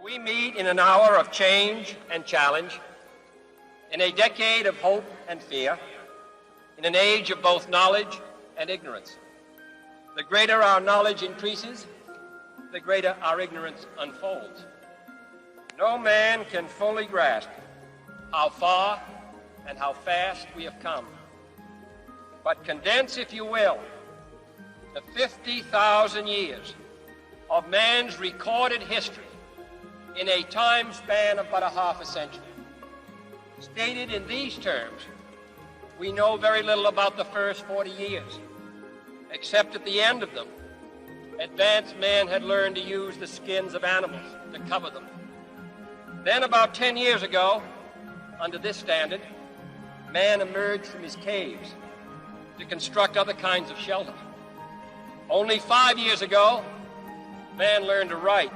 We meet in an hour of change and challenge, in a decade of hope and fear, in an age of both knowledge and ignorance. The greater our knowledge increases, the greater our ignorance unfolds. No man can fully grasp how far and how fast we have come. But condense, if you will, the 50,000 years of man's recorded history in a time span of but a half a century. Stated in these terms, we know very little about the first 40 years, except at the end of them, advanced man had learned to use the skins of animals to cover them. Then about 10 years ago, under this standard, man emerged from his caves to construct other kinds of shelter. Only 5 years ago, man learned to write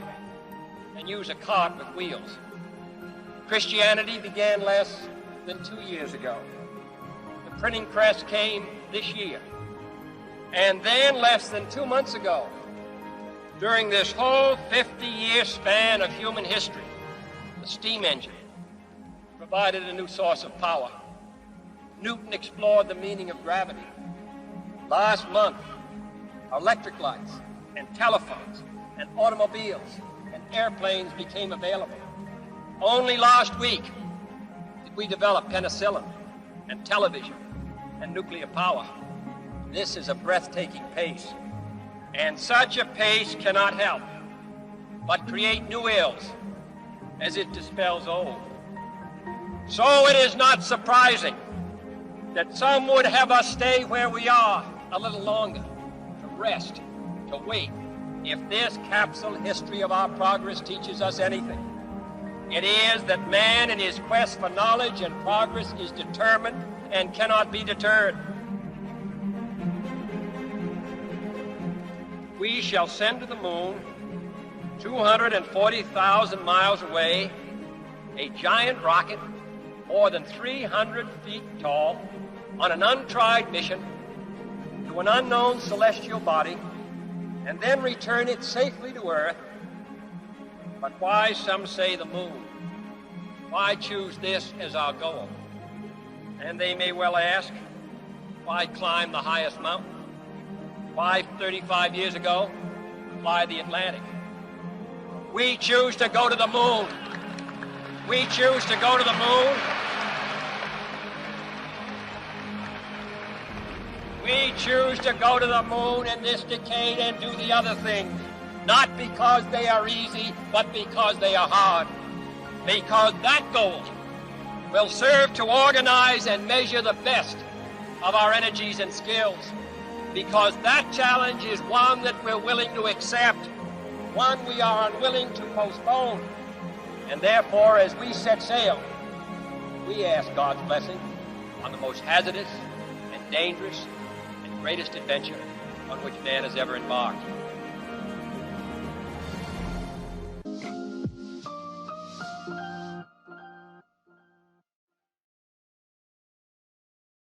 and use a cart with wheels. Christianity began less than 2 years ago. The printing press came this year. And then less than 2 months ago, during this whole 50-year span of human history, the steam engine provided a new source of power. Newton explored the meaning of gravity. Last month, electric lights and telephones and automobiles and airplanes became available. Only last week did we develop penicillin and television and nuclear power. This is a breathtaking pace, and such a pace cannot help but create new ills as it dispels old. So it is not surprising that some would have us stay where we are a little longer, to rest, to wait. If this capsule history of our progress teaches us anything, it is that man in his quest for knowledge and progress is determined and cannot be deterred. We shall send to the moon, 240,000 miles away, a giant rocket more than 300 feet tall on an untried mission to an unknown celestial body, and then return it safely to Earth. But why, some say, the moon? Why choose this as our goal? And they may well ask, why climb the highest mountain? Why, 35 years ago, fly the Atlantic? We choose to go to the moon. We choose to go to the moon. We choose to go to the moon in this decade and do the other things, not because they are easy, but because they are hard. Because that goal will serve to organize and measure the best of our energies and skills. Because that challenge is one that we're willing to accept, one we are unwilling to postpone. And therefore, as we set sail, we ask God's blessing on the most hazardous and dangerous and greatest adventure on which man has ever embarked.